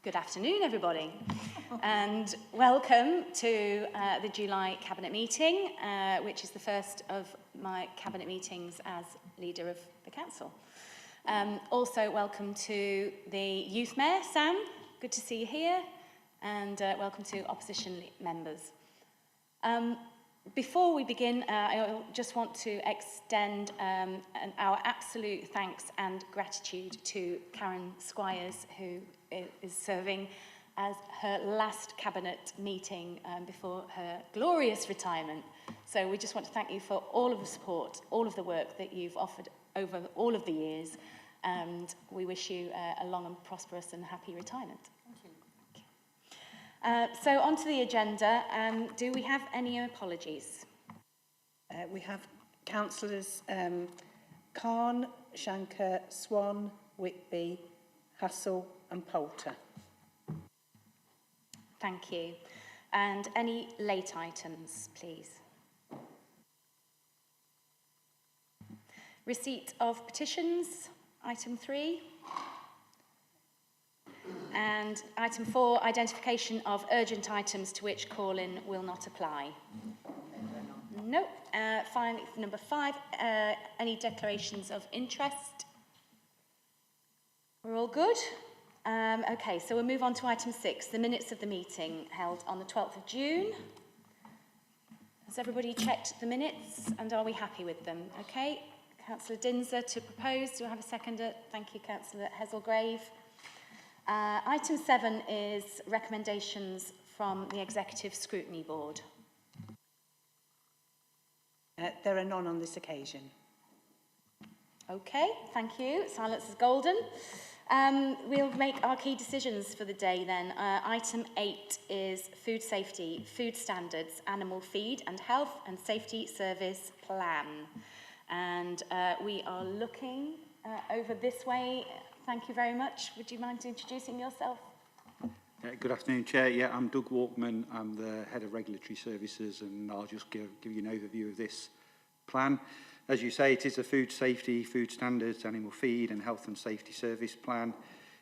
Good afternoon, everybody, and welcome to the July Cabinet meeting, which is the first of my Cabinet meetings as leader of the Council. Also, welcome to the Youth Mayor, Sam. Good to see you here, and welcome to opposition members. Before we begin, I just want to extend our absolute thanks and gratitude to Karen Squires, who is serving as her last Cabinet meeting before her glorious retirement. So we just want to thank you for all of the support, all of the work that you've offered over all of the years, and we wish you a long and prosperous and happy retirement. Thank you. So on to the agenda. Do we have any apologies? We have councillors Khan, Shankar, Swan, Whitby, Hassel and Poulter. Thank you. And any late items, please? Receipt of petitions, item 3. And item 4, identification of urgent items to which call-in will not apply. No. Finally, number 5, any declarations of interest? We're all good? Okay, so we'll move on to item 6, the minutes of the meeting held on the 12th of June. Has everybody checked the minutes and are we happy with them? Okay, Councillor Dinser to propose. Do I have a seconder? Thank you, Councillor Heselgrave. Item 7 is recommendations from the Executive Scrutiny Board. There are none on this occasion. Okay, thank you. Silence is golden. We'll make our key decisions for the day then. Item 8 is food safety, food standards, animal feed and health and safety service plan. And we are looking over this way. Thank you very much. Would you mind introducing yourself? Good afternoon, Chair. Yeah, I'm Doug Walkman. I'm the Head of Regulatory Services, and I'll just give you an overview of this plan. As you say, it is a food safety, food standards, animal feed and health and safety service plan.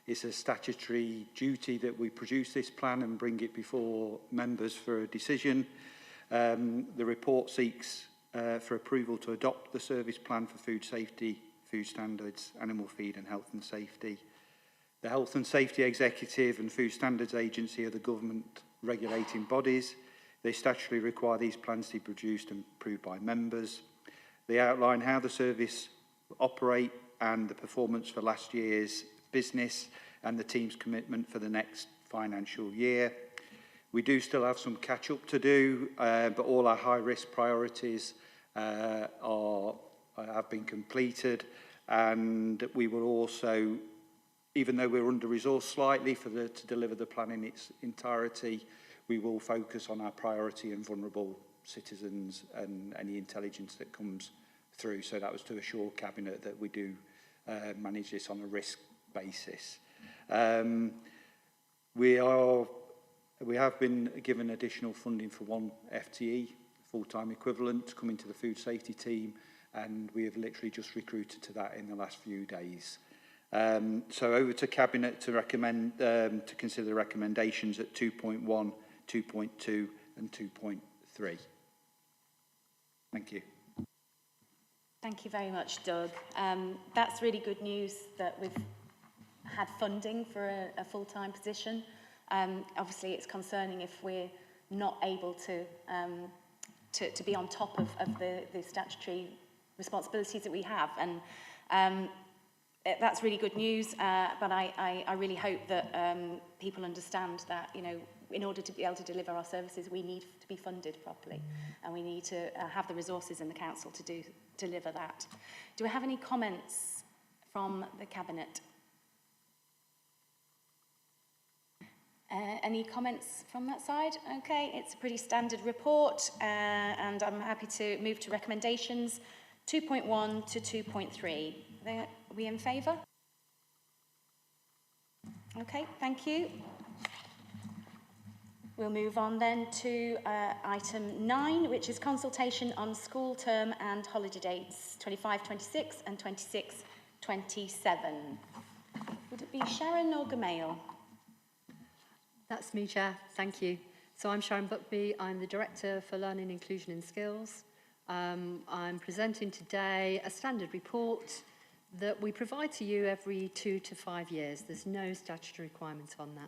It's a statutory duty that we produce this plan and bring it before members for a decision. The report seeks for approval to adopt the service plan for food safety, food standards, animal feed and health and safety. The Health and Safety Executive and Food Standards Agency are the government regulating bodies. They statutorily require these plans to be produced and approved by members. They outline how the service operate and the performance for last year's business and the team's commitment for the next financial year. We do still have some catch up to do, but all our high risk priorities have been completed, and we will also, even though we're under-resourced slightly to deliver the plan in its entirety, we will focus on our priority and vulnerable citizens and any intelligence that comes through. So that was to assure Cabinet that we do manage this on a risk basis. We have been given additional funding for 1 FTE, full-time equivalent, to come into the food safety team, and we have literally just recruited to that in the last few days. So over to Cabinet to recommend to consider the recommendations at 2.1, 2.2 and 2.3. Thank you. Thank you very much, Doug. That's really good news that we've had funding for a full-time position. Obviously, it's concerning if we're not able to be on top of the statutory responsibilities that we have. And that's really good news, but I really hope that people understand that, you know, in order to be able to deliver our services, we need to be funded properly, and we need to have the resources in the Council to deliver that. Do we have any comments from the Cabinet? Any comments from that side? Okay, it's a pretty standard report, and I'm happy to move to recommendations 2.1 to 2.3. Are we in favour? Okay, thank you. We'll move on then to item 9, which is consultation on school term and holiday dates 25-26 and 26-27. Would it be Sharon or Gamal? That's me, Chair. Thank you. So I'm Sharon Buckby. I'm the Director for Learning, Inclusion and Skills. I'm presenting today a standard report that we provide to you every 2 to 5 years. There's no statutory requirement on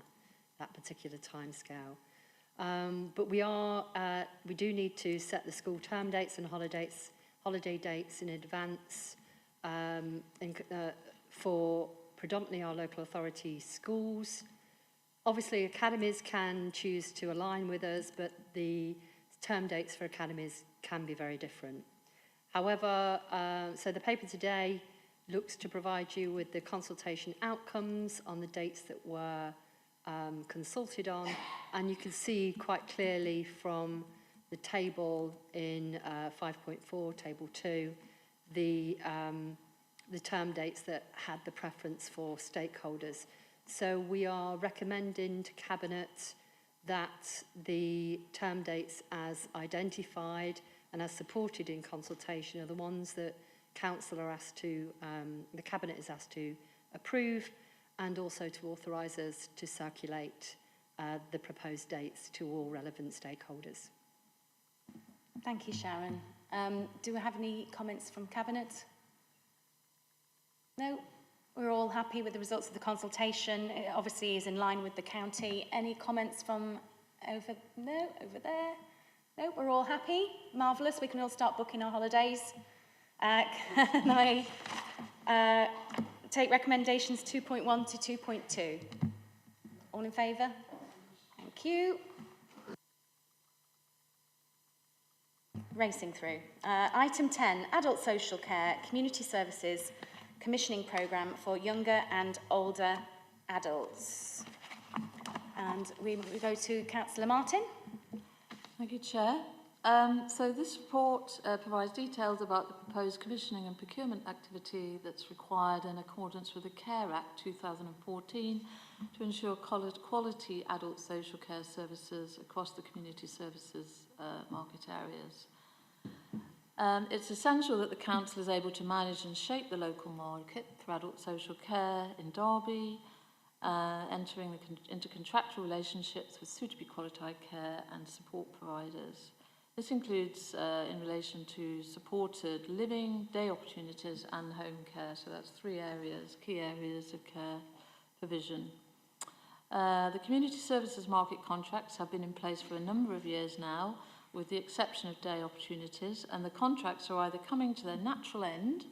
that particular timescale. But we do need to set the school term dates and holiday dates in advance for predominantly our local authority schools. Obviously, academies can choose to align with us, but the term dates for academies can be very different. However, so the paper today looks to provide you with the consultation outcomes on the dates that were consulted on, and you can see quite clearly from the table in 5.4, table 2, the term dates that had the preference for stakeholders. So we are recommending to Cabinet that the term dates as identified and as supported in consultation are the ones that Council are asked to, the Cabinet is asked to approve, and also to authorise us to circulate the proposed dates to all relevant stakeholders. Thank you, Sharon. Do we have any comments from Cabinet? No? We're all happy with the results of the consultation. It obviously is in line with the county. Any comments from over there? No, we're all happy. Marvellous. We can all start booking our holidays. Can I take recommendations 2.1 to 2.2? All in favour? Thank you. Racing through. Item 10, Adult Social Care, Community Services, Commissioning Programme for Younger and Older Adults. And we go to Councillor Martin. Thank you, Chair. So this report provides details about the proposed commissioning and procurement activity that's required in accordance with the CARE Act 2014 to ensure quality adult social care services across the community services market areas. It's essential that the Council is able to manage and shape the local market for adult social care in Derby, entering into contractual relationships with suitably qualified care and support providers. This includes in relation to supported living, day opportunities and home care. So that's 3 areas, key areas of care provision. The community services market contracts have been in place for a number of years now, with the exception of day opportunities, and the contracts are either coming to their natural end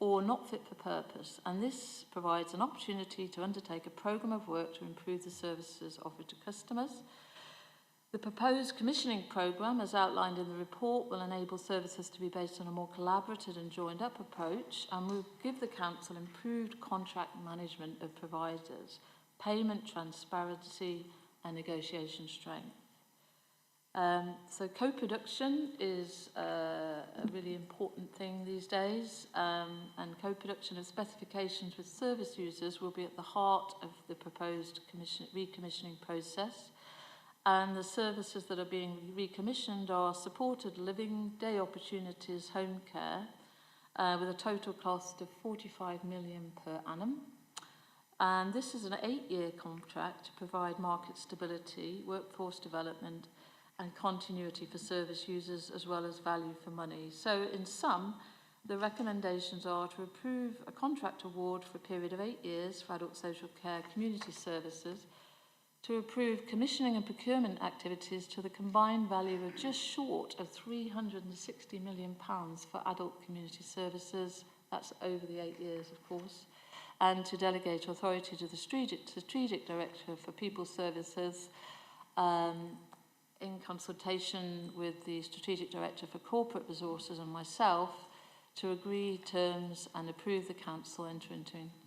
or not fit for purpose, and this provides an opportunity to undertake a programme of work to improve the services offered to customers. The proposed commissioning programme, as outlined in the report, will enable services to be based on a more collaborative and joined-up approach, and will give the Council improved contract management of providers, payment transparency and negotiation strength. So co-production is a really important thing these days, and co-production of specifications with service users will be at the heart of the proposed recommissioning process. And the services that are being recommissioned are supported living, day opportunities, home care, with a total cost of £45 million per annum. And this is an 8-year contract to provide market stability, workforce development, and continuity for service users, as well as value for money. So in sum, the recommendations are to approve a contract award for a period of 8 years for adult social care community services, to approve commissioning and procurement activities to the combined value of just short of £360 million for adult community services. That's over the 8 years, of course. And to delegate authority to the Strategic Director for People Services, in consultation with the Strategic Director for Corporate Resources and myself, to agree terms and approve the Council enter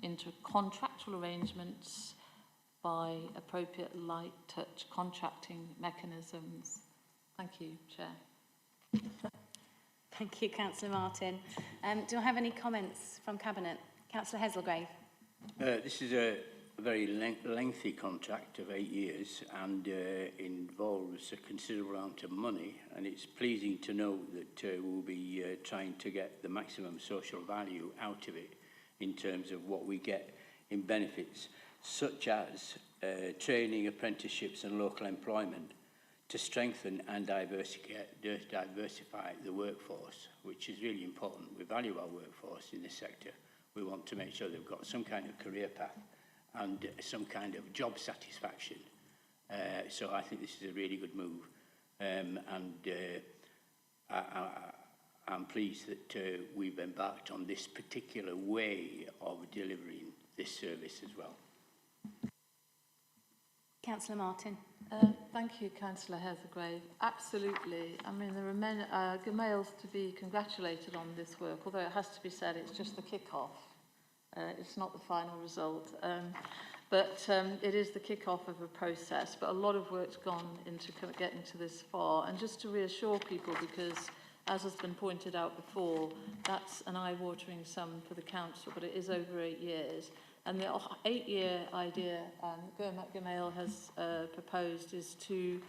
into contractual arrangements by appropriate light touch contracting mechanisms. Thank you, Chair. Thank you, Councillor Martin. Do I have any comments from Cabinet? Councillor Hesselgrave. This is a very lengthy contract of 8 years and involves a considerable amount of money, and it's pleasing to know that we'll be trying to get the maximum social value out of it in terms of what we get in benefits. such as training, apprenticeships and local employment to strengthen and diversify the workforce, which is really important. We value our workforce in this sector. We want to make sure they've got some kind of career path and some kind of job satisfaction. So I think this is a really good move. I'm pleased that we've embarked on this particular way of delivering this service as well. Councillor Martin. Thank you, Councillor Heathergrave. Absolutely. I mean, there are many Gamales to be congratulated on this work, although it has to be said it's just the kick-off. It's not the final result. But it is the kick-off of a process. But a lot of work's gone into getting to this far. And just to reassure people, because as has been pointed out before, that's an eye-watering sum for the council, but it is over 8 years. And the 8-year idea Dermot Gamale has proposed is to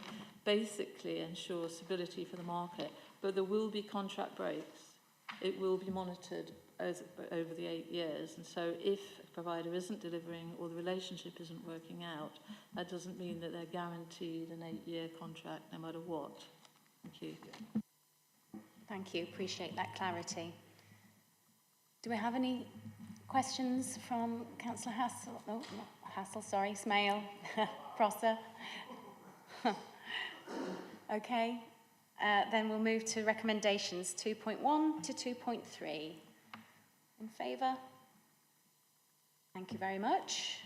basically ensure stability for the market. But there will be contract breaks. It will be monitored over the 8 years. And so if a provider isn't delivering or the relationship isn't working out, that doesn't mean that they're guaranteed an 8-year contract no matter what. Thank you. Thank you. Appreciate that clarity. Do we have any questions from Councillor Hassel? Oh, not Hassel, sorry, Smail, Prosser. Okay, then we'll move to recommendations 2.1 to 2.3. In favour? Thank you very much.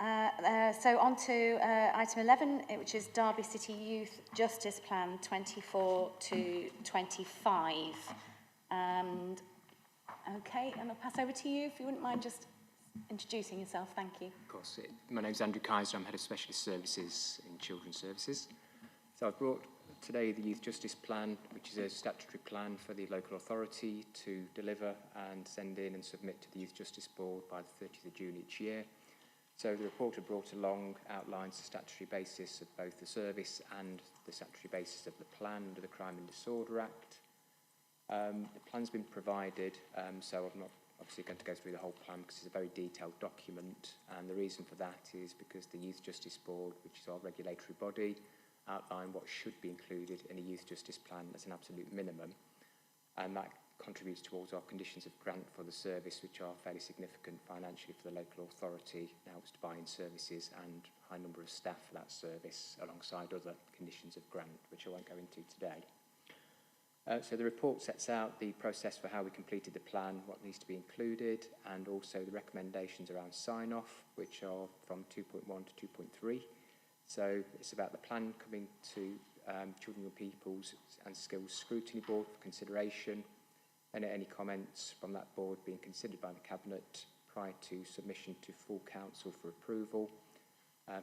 So on to item 11, which is Derby City Youth Justice Plan 24 to 25. And okay, and I'll pass over to you if you wouldn't mind just introducing yourself. Thank you. Of course. My name's Andrew Kaiser. I'm Head of Specialist Services in Children's Services. So I've brought today the Youth Justice Plan, which is a statutory plan for the local authority to deliver and send in and submit to the Youth Justice Board by the 30th of June each year. So the report I brought along outlines the statutory basis of both the service and the statutory basis of the plan under the Crime and Disorder Act. The plan's been provided, so I'm not obviously going to go through the whole plan because it's a very detailed document, and the reason for that is because the Youth Justice Board, which is our regulatory body, outline what should be included in a youth justice plan as an absolute minimum, and that contributes towards our conditions of grant for the service, which are fairly significant financially for the local authority. It helps to buy in services and high number of staff for that service alongside other conditions of grant, which I won't go into today. So the report sets out the process for how we completed the plan, what needs to be included, and also the recommendations around sign-off, which are from 2.1 to 2.3. So it's about the plan coming to Children and People's and Skills Scrutiny Board for consideration, and any comments from that board being considered by the Cabinet prior to submission to full council for approval,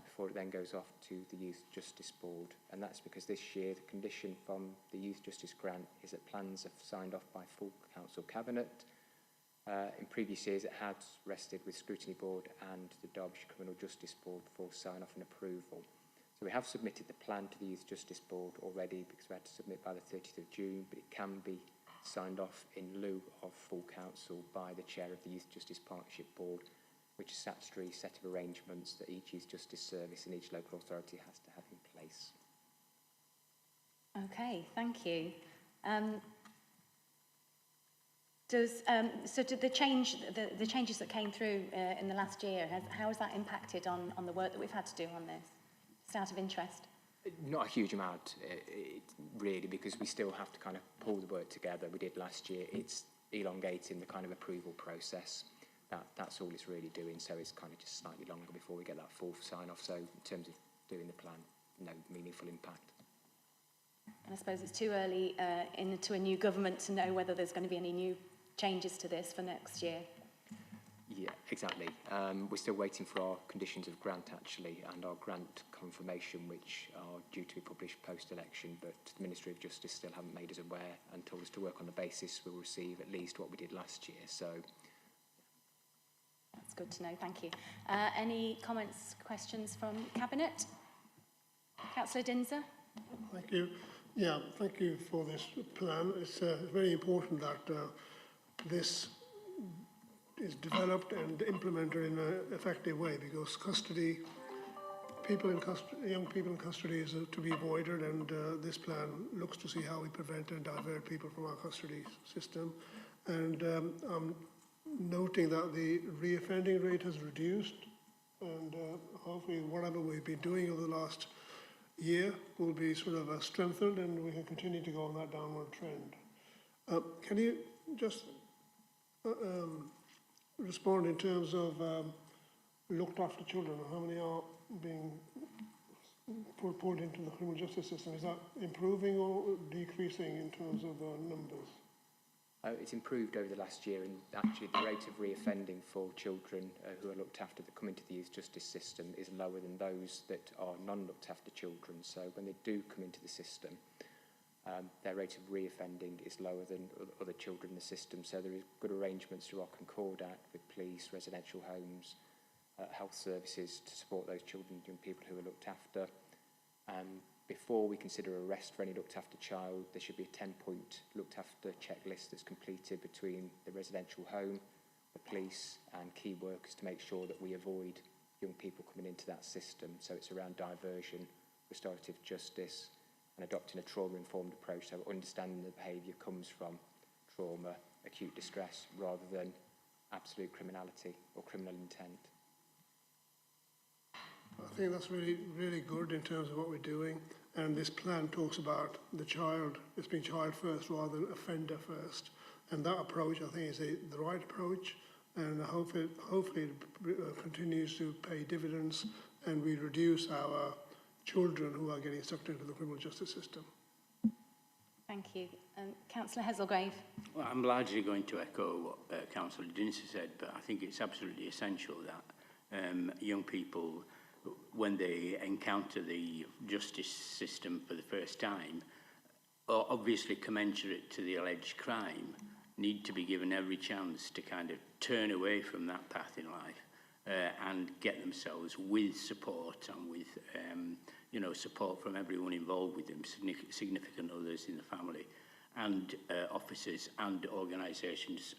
before it then goes off to the Youth Justice Board. And that's because this year the condition from the Youth Justice Grant is that plans are signed off by full council Cabinet. In previous years it had rested with Scrutiny Board and the Derbyshire Criminal Justice Board for sign-off and approval. So we have submitted the plan to the Youth Justice Board already because we had to submit by the 30th of June, but it can be signed off in lieu of full council by the chair of the Youth Justice Partnership Board, which is a statutory set of arrangements that each youth justice service in each local authority has to have in place. Okay, thank you. So did the changes that came through in the last year, how has that impacted on the work that we've had to do on this? Just out of interest. Not a huge amount, really, because we still have to kind of pull the work together. We did last year. It's elongating the kind of approval process. That's all it's really doing, so it's kind of just slightly longer before we get that full sign-off. So in terms of doing the plan, no meaningful impact. And I suppose it's too early into a new government to know whether there's going to be any new changes to this for next year. Yeah, exactly. We're still waiting for our conditions of grant, actually, and our grant confirmation, which are due to be published post-election, but the Ministry of Justice still haven't made us aware and told us to work on the basis we'll receive at least what we did last year. So that's good to know, thank you. Any comments, questions from Cabinet? Councillor Dinser? Thank you. Yeah, thank you for this plan. It's very important that this is developed and implemented in an effective way, because custody, young people in custody is to be avoided, and this plan looks to see how we prevent and divert people from our custody system. And I'm noting that the reoffending rate has reduced, and hopefully whatever we've been doing over the last year will be sort of strengthened, and we can continue to go on that downward trend. Can you just respond in terms of looked after children? How many are being pulled into the criminal justice system? Is that improving or decreasing in terms of numbers? It's improved over the last year, and actually the rate of reoffending for children who are looked after that come into the youth justice system is lower than those that are non-looked after children. So when they do come into the system, their rate of reoffending is lower than other children in the system. So there is good arrangements through our Concord Act with police, residential homes, health services to support those children and young people who are looked after. Before we consider arrest for any looked after child, there should be a 10-point looked after checklist that's completed between the residential home, the police and key workers to make sure that we avoid young people coming into that system. So it's around diversion, restorative justice and adopting a trauma-informed approach, so understanding the behaviour comes from trauma, acute distress, rather than absolute criminality or criminal intent. I think that's really, really good in terms of what we're doing. And this plan talks about the child, it's being child first rather than offender first. And that approach, I think, is the right approach. And hopefully it continues to pay dividends, and we reduce our children who are getting sucked into the criminal justice system. Thank you. Councillor Heselgrave. Well, I'm largely going to echo what Councillor Dinser said, but I think it's absolutely essential that young people, when they encounter the justice system for the first time, or obviously commensurate to the alleged crime, need to be given every chance to kind of turn away from that path in life and get themselves with support and with support from everyone involved with them, significant others in the family, and officers and organisations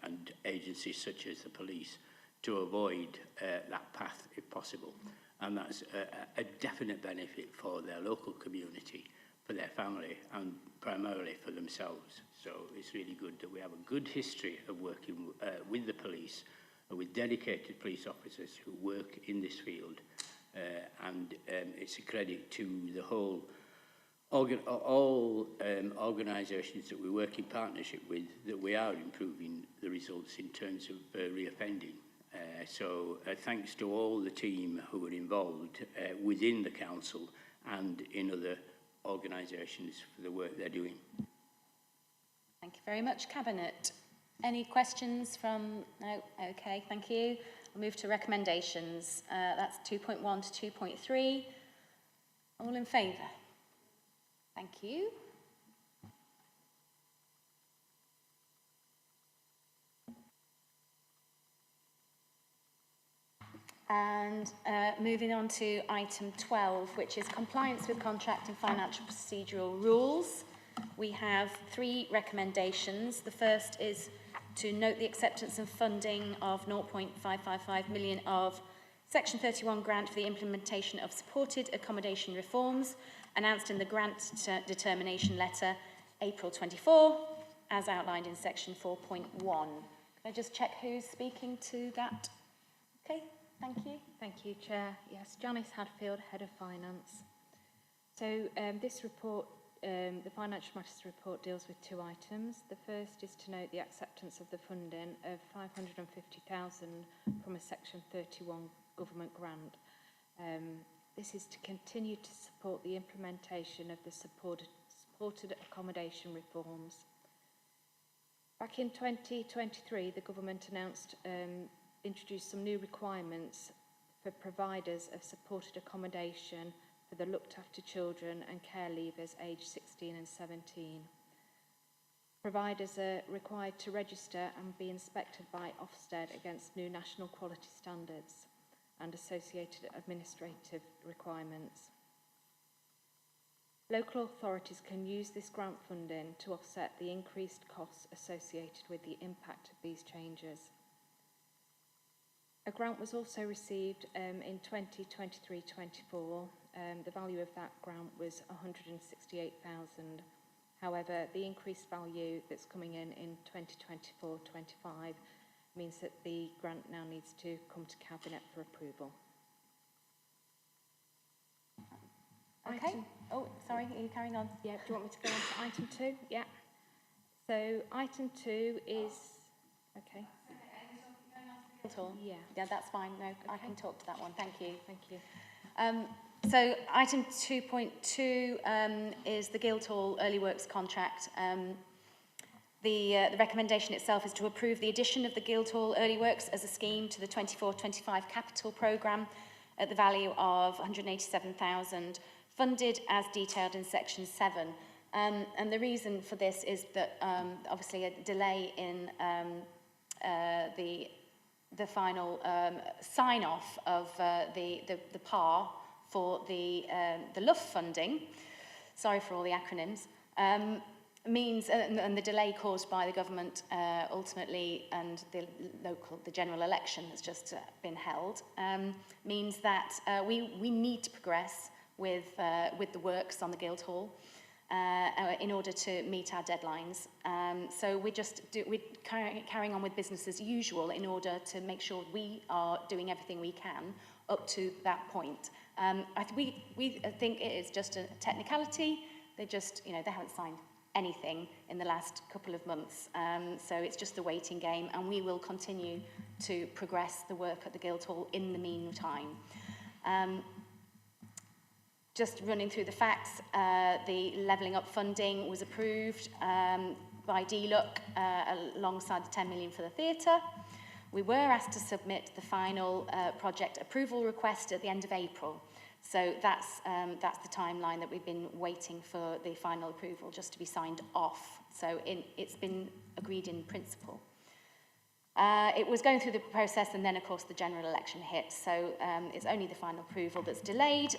and agencies such as the police, to avoid that path if possible. And that's a definite benefit for their local community, for their family, and primarily for themselves. So it's really good that we have a good history of working with the police, with dedicated police officers who work in this field. And it's a credit to the whole all organisations that we work in partnership with, that we are improving the results in terms of reoffending. So thanks to all the team who are involved within the council and in other organisations for the work they're doing. Thank you very much. Cabinet. Any questions from... No? Okay, thank you. We'll move to recommendations. That's 2.1 to 2.3. All in favour? Thank you. And moving on to item 12, which is compliance with contract and financial procedural rules. We have 3 recommendations. The first is to note the acceptance and funding of 0.555 million of Section 31 grant for the implementation of supported accommodation reforms, announced in the grant determination letter April 24, as outlined in Section 4.1. Can I just check who's speaking to that? Okay. Thank you. Thank you, Chair. Yes, Janice Hadfield, Head of Finance. So this report, the Financial Matters report, deals with 2 items. The first is to note the acceptance of the funding of 550,000 from a Section 31 government grant. This is to continue to support the implementation of the supported accommodation reforms. Back in 2023, the government introduced some new requirements for providers of supported accommodation for the looked after children and care leavers aged 16 and 17. Providers are required to register and be inspected by Ofsted against new national quality standards and associated administrative requirements. Local authorities can use this grant funding to offset the increased costs associated with the impact of these changes. A grant was also received in 2023-24. The value of that grant was 168,000. However, the increased value that's coming in 2024-25 means that the grant now needs to come to Cabinet for approval. Okay. Oh, sorry, are you carrying on? Yeah, do you want me to go on to item 2? Yeah. So item 2 is, okay. Guildhall? Yeah. Yeah, that's fine. No, I Okay. can talk to that one. Thank you. Thank you. So item 2.2 is the Guildhall Early Works contract. The recommendation itself is to approve the addition of the Guildhall Early Works as a scheme to the 24-25 capital programme at the value of 187,000, funded as detailed in section 7. And the reason for this is that obviously a delay in the final sign-off of the PAR for the LUF funding, sorry for all the acronyms, means, and the delay caused by the government ultimately, and the general election that's just been held, means that we need to progress with the works on the Guildhall in order to meet our deadlines. So we're carrying on with business as usual in order to make sure we are doing everything we can up to that point. We think it is just a technicality. They just, they haven't signed anything in the last couple of months. So it's just a waiting game, and we will continue to progress the work at the Guildhall in the meantime. Just running through the facts, the levelling up funding was approved by DLUC alongside the 10 million for the theatre. We were asked to submit the final project approval request at the end of April. So that's the timeline that we've been waiting for the final approval just to be signed off. So it's been agreed in principle. It was going through the process, and then, of course, the general election hit. So it's only the final approval that's delayed.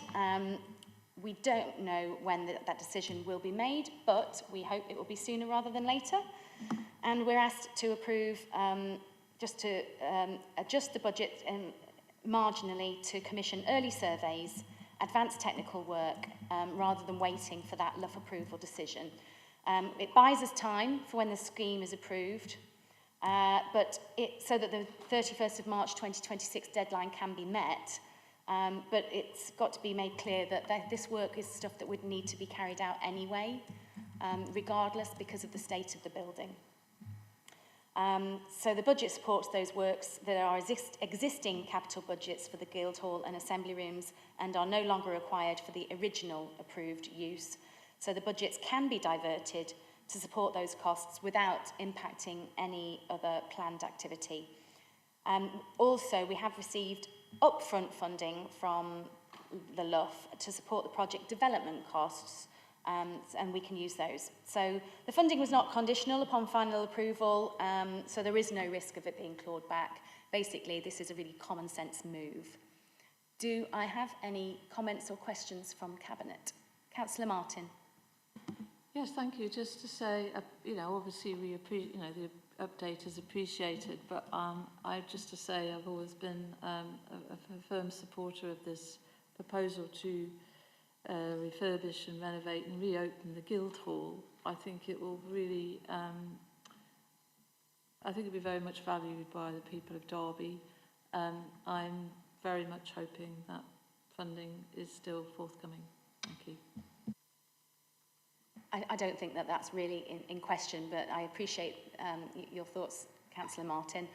We don't know when that decision will be made, but we hope it will be sooner rather than later. And we're asked to approve, just to adjust the budget marginally to commission early surveys, advanced technical work, rather than waiting for that LUF approval decision. It buys us time for when the scheme is approved, but so that the 31st of March 2026 deadline can be met. But it's got to be made clear that this work is stuff that would need to be carried out anyway, regardless, because of the state of the building. So the budget supports those works. There are existing capital budgets for the Guildhall and assembly rooms and are no longer required for the original approved use. So the budgets can be diverted to support those costs without impacting any other planned activity. Also, we have received upfront funding from the LUF to support the project development costs, and we can use those. So the funding was not conditional upon final approval, so there is no risk of it being clawed back. Basically, this is a really common sense move. Do I have any comments or questions from Cabinet? Councillor Martin. Yes, thank you. Just to say, obviously we appreciate, the update is appreciated, but I just to say I've always been a firm supporter of this proposal to refurbish and renovate and reopen the Guildhall. I think it will really, I think it'll be very much valued by the people of Derby. I'm very much hoping that funding is still forthcoming. Thank you. I don't think that that's really in question, but I appreciate your thoughts, Councillor Martin.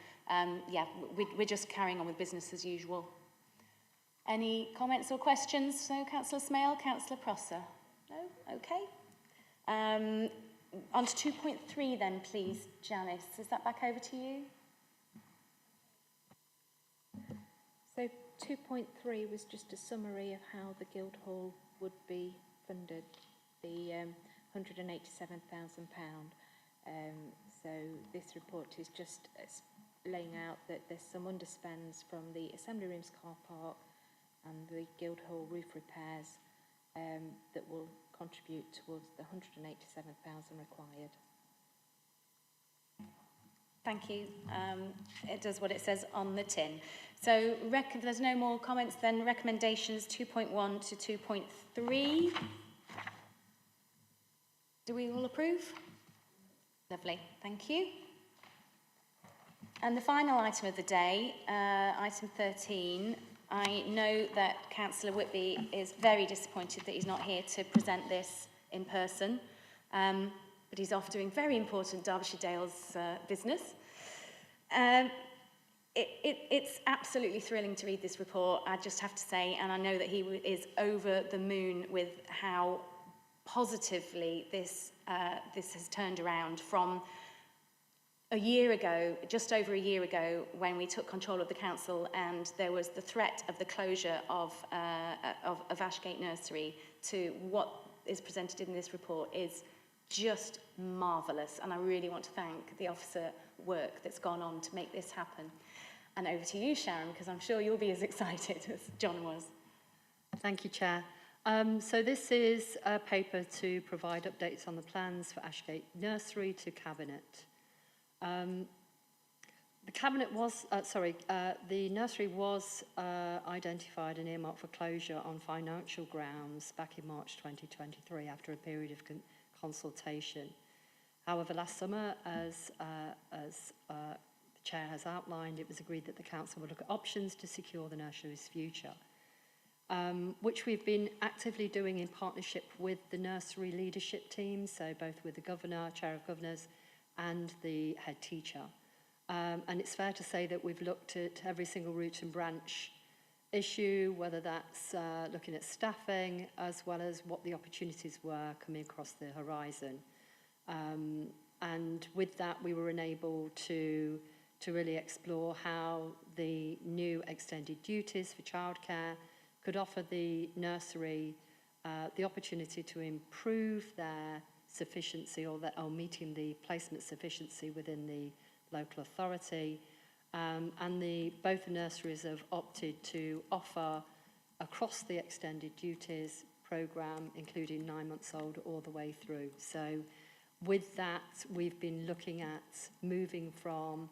Yeah, we're just carrying on with business as usual. Any comments or questions? So, Councillor Smale, Councillor Prosser? No? Okay. On to 2.3 then, please, Janice. Is that back over to you? So 2.3 was just a summary of how the Guildhall would be funded. The £187,000. So this report is just laying out that there's some underspends from the Assembly Rooms car park and the Guildhall roof repairs that will contribute towards the £187,000 required. Thank you. It does what it says on the tin. So if there's no more comments, then recommendations 2.1 to 2.3. Do we all approve? Lovely, thank you. And the final item of the day, item 13, I know that Councillor Whitby is very disappointed that he's not here to present this in person, but he's off doing very important Derbyshire Dales business. It's absolutely thrilling to read this report, I just have to say, and I know that he is over the moon with how positively this has turned around from a year ago, just over a year ago, when we took control of the council and there was the threat of the closure of Ashgate Nursery, to what is presented in this report is just marvellous, and I really want to thank the officer work that's gone on to make this happen. And over to you, Sharon, because I'm sure you'll be as excited as John was. Thank you, Chair. So this is a paper to provide updates on the plans for Ashgate Nursery to Cabinet. The Cabinet was, the nursery was identified and earmarked for closure on financial grounds back in March 2023 after a period of consultation. However, last summer, as the Chair has outlined, it was agreed that the Council would look at options to secure the nursery's future, which we've been actively doing in partnership with the nursery leadership team, so both with the Governor, Chair of Governors, and the head teacher. And it's fair to say that we've looked at every single root and branch issue, whether that's looking at staffing, as well as what the opportunities were coming across the horizon. And with that, we were enabled to really explore how the new extended duties for childcare could offer the nursery the opportunity to improve their sufficiency or meeting the placement sufficiency within the local authority. And both the nurseries have opted to offer across the extended duties programme, including 9 months old all the way through. So with that, we've been looking at moving from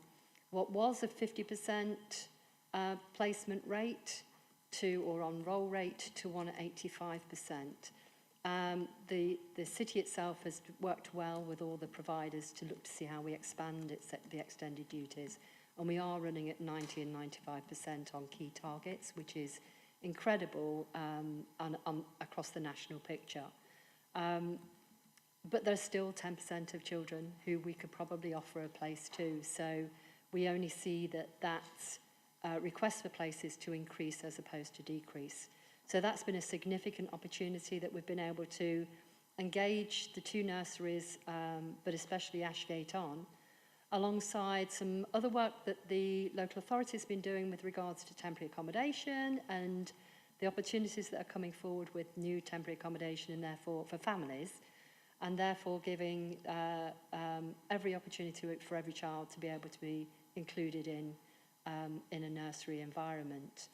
what was a 50% placement rate or on roll rate to one at 85%. The city itself has worked well with all the providers to look to see how we expand the extended duties, and we are running at 90 and 95% on key targets, which is incredible across the national picture. But there's still 10% of children who we could probably offer a place to, so we only see that request for places to increase as opposed to decrease. So that's been a significant opportunity that we've been able to engage the two nurseries, but especially Ashgate on, alongside some other work that the local authority has been doing with regards to temporary accommodation and the opportunities that are coming forward with new temporary accommodation and therefore for families, and therefore giving every opportunity for every child to be able to be included in a nursery environment.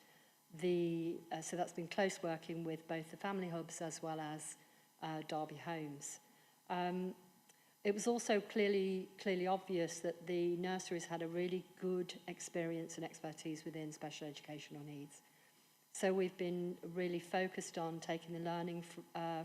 So that's been close working with both the family hubs as well as Derby Homes. It was also clearly obvious that the nurseries had a really good experience and expertise within special educational needs. So we've been really focused on taking the learning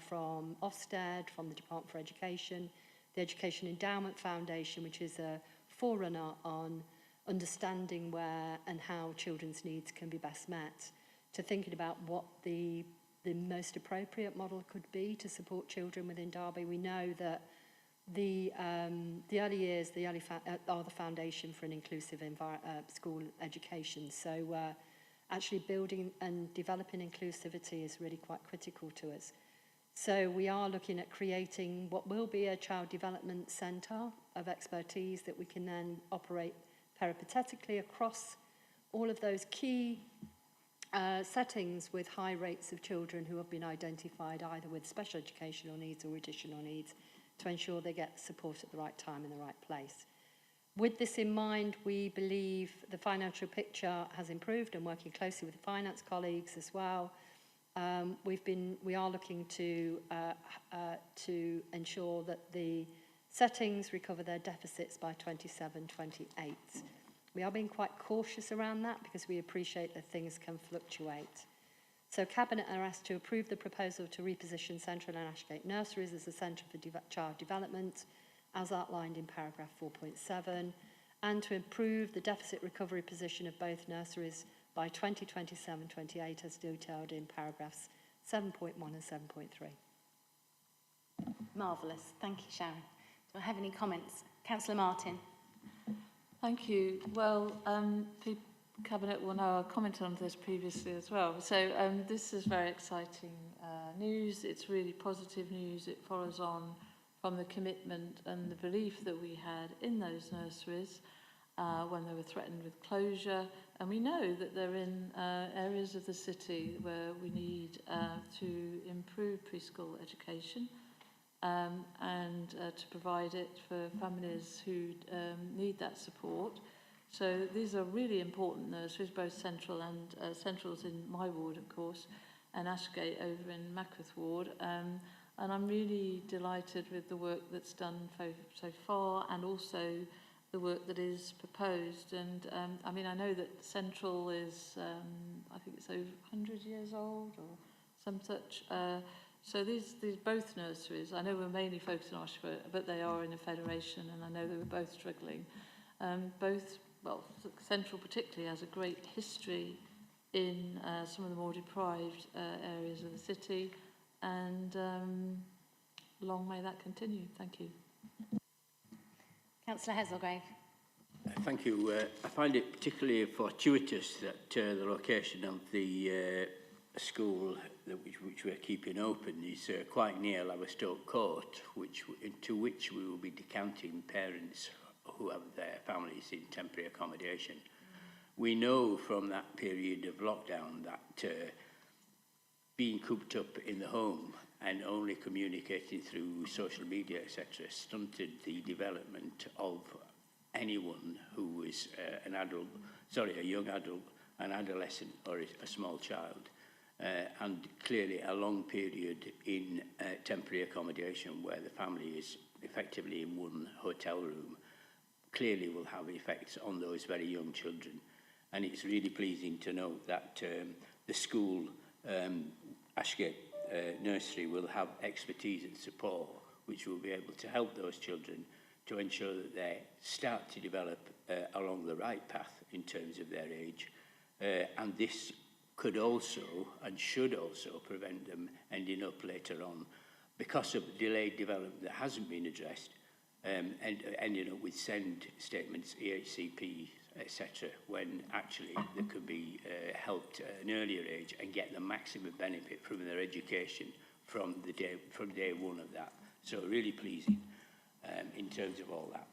from Ofsted, from the Department for Education, the Education Endowment Foundation, which is a forerunner on understanding where and how children's needs can be best met, to thinking about what the most appropriate model could be to support children within Derby. We know that the early years, are the foundation for an inclusive school education. So actually building and developing inclusivity is really quite critical to us. So we are looking at creating what will be a child development centre of expertise that we can then operate peripatetically across all of those key settings with high rates of children who have been identified either with special educational needs or additional needs, to ensure they get support at the right time in the right place. With this in mind, we believe the financial picture has improved, and working closely with the finance colleagues as well. We are looking to ensure that the settings recover their deficits by 27-28. We are being quite cautious around that because we appreciate that things can fluctuate. So Cabinet are asked to approve the proposal to reposition Central and Ashgate nurseries as a centre for child development, as outlined in paragraph 4.7, and to improve the deficit recovery position of both nurseries by 2027-28 as detailed in paragraphs 7.1 and 7.3. Marvellous. Thank you, Sharon. Do I have any comments? Councillor Martin. Thank you. Well, the Cabinet will know I commented on this previously as well. So this is very exciting news. It's really positive news. It follows on from the commitment and the belief that we had in those nurseries when they were threatened with closure. And we know that they're in areas of the city where we need to improve preschool education and to provide it for families who need that support. So these are really important nurseries, both Central and Central's in my ward, of course, and Ashgate over in Mackworth ward. And I'm really delighted with the work that's done so far, and also the work that is proposed. And I mean, I know that Central is, I think it's over 100 years old or some such. So these both nurseries, I know we're mainly focused on Ashford, but they are in a federation, and I know they were both struggling. Well, Central particularly has a great history in some of the more deprived areas of the city, and long may that continue. Thank you. Councillor Hazelgrave. Thank you. I find it particularly fortuitous that the location of the school which we're keeping open is quite near Laverstoke Court, into which we will be decanting parents who have their families in temporary accommodation. We know from that period of lockdown that being cooped up in the home and only communicating through social media, etc., stunted the development of anyone who is a young adult, an adolescent, or a small child. And clearly a long period in temporary accommodation where the family is effectively in one hotel room clearly will have effects on those very young children. And it's really pleasing to note that the school, Ashgate Nursery, will have expertise and support which will be able to help those children to ensure that they start to develop along the right path in terms of their age. And this could also and should also prevent them ending up later on, because of delayed development that hasn't been addressed, and ending up with SEND statements, EHCP, etc., when actually they could be helped at an earlier age and get the maximum benefit from their education from day one of that. So really pleasing in terms of all that.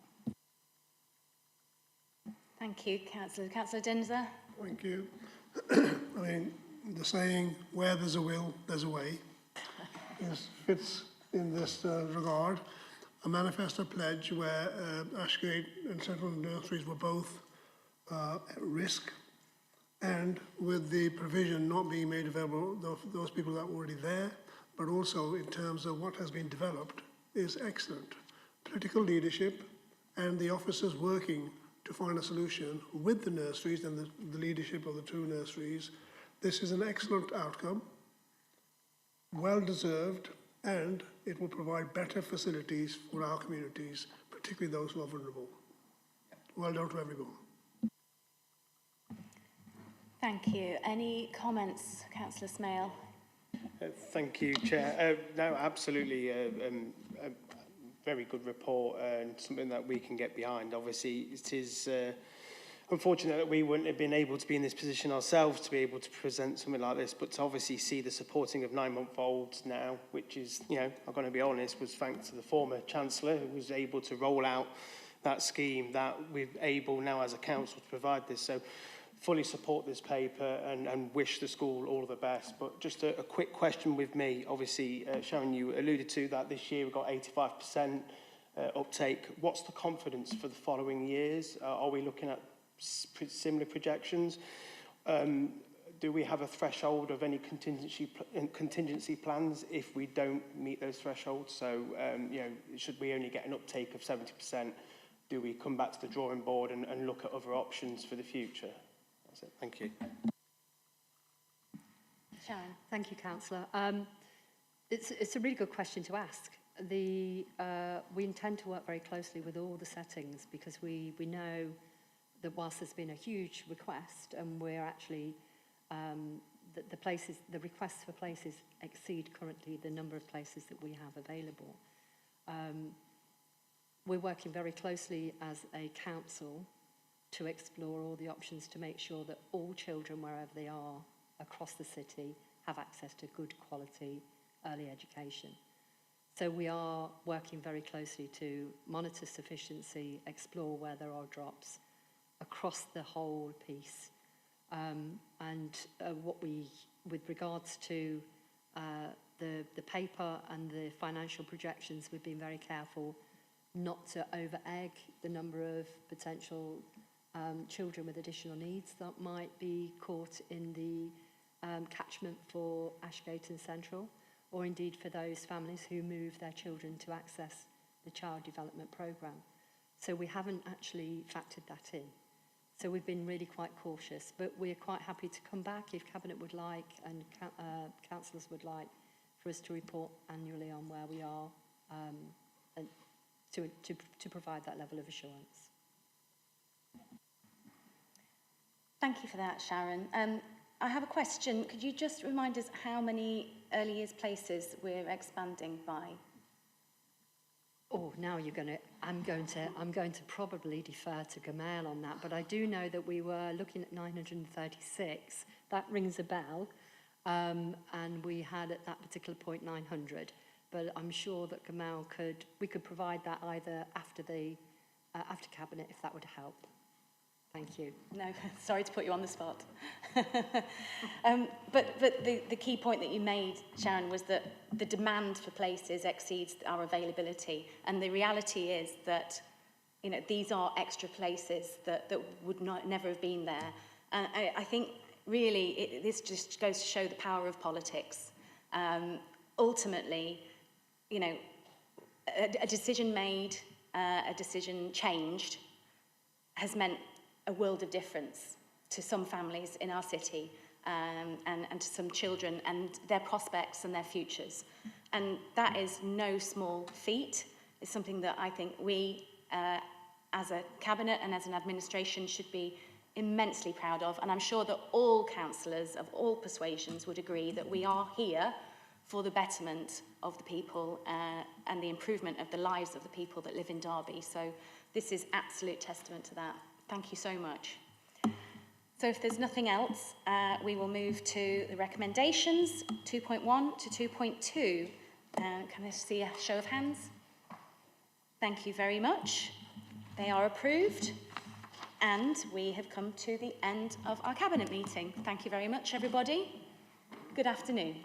Thank you, Councillor. Councillor Dinser. Thank you. I mean, the saying, where there's a will, there's a way, fits in this regard. A manifesto pledge where Ashgate and Central Nurseries were both at risk, and with the provision not being made available to those people that were already there, but also in terms of what has been developed, is excellent. Political leadership and the officers working to find a solution with the nurseries and the leadership of the two nurseries. This is an excellent outcome, well deserved, and it will provide better facilities for our communities, particularly those who are vulnerable. Well done to everyone. Thank you. Any comments, Councillor Smale? Thank you, Chair. No, absolutely. A very good report and something that we can get behind. Obviously, it is unfortunate that we wouldn't have been able to be in this position ourselves to be able to present something like this, but to obviously see the supporting of 9-month-olds now, which is, you know, I'm going to be honest, was thanks to the former Chancellor who was able to roll out that scheme, that we're able now as a council to provide this. So fully support this paper and wish the school all the best. But just a quick question with me. Obviously, Sharon, you alluded to that this year we've got 85% uptake. What's the confidence for the following years? Are we looking at similar projections? do we have a threshold of any contingency plans if we don't meet those thresholds? So, you know, should we only get an uptake of 70%, do we come back to the drawing board and look at other options for the future? That's it. Thank you. Sharon. Thank you, Councillor. It's a really good question to ask. We intend to work very closely with all the settings because we know that whilst there's been a huge request and we're actually, the requests for places exceed currently the number of places that we have available. We're working very closely as a council to explore all the options to make sure that all children, wherever they are across the city, have access to good quality early education. So we are working very closely to monitor sufficiency, explore where there are drops across the whole piece. With regards to the paper and the financial projections, we've been very careful not to over-egg the number of potential children with additional needs that might be caught in the catchment for Ashgate and Central, or indeed for those families who move their children to access the child development programme. So we haven't actually factored that in. So we've been really quite cautious, but we're quite happy to come back if Cabinet would like and councillors would like for us to report annually on where we are and to provide that level of assurance. Thank you for that, Sharon. I have a question. Could you just remind us how many early years places we're expanding by? Oh, now I'm going to probably defer to Gamal on that, but I do know that we were looking at 936. That rings a bell, and we had at that particular point 900. But I'm sure that Gamal we could provide that either after Cabinet, if that would help. Thank you. No, sorry to put you on the spot. But the key point that you made, Sharon, was that the demand for places exceeds our availability. And the reality is that, you know, these are extra places that would never have been there. And I think really this just goes to show the power of politics. Ultimately, you know, a decision made, a decision changed has meant a world of difference to some families in our city and to some children and their prospects and their futures. And that is no small feat. It's something that I think we, as a cabinet and as an administration, should be immensely proud of. And I'm sure that all councillors of all persuasions would agree that we are here for the betterment of the people and the improvement of the lives of the people that live in Derby. So this is absolute testament to that. Thank you so much. So if there's nothing else, we will move to the recommendations, 2.1 to 2.2. Can I see a show of hands? Thank you very much. They are approved. And we have come to the end of our Cabinet meeting. Thank you very much, everybody. Good afternoon.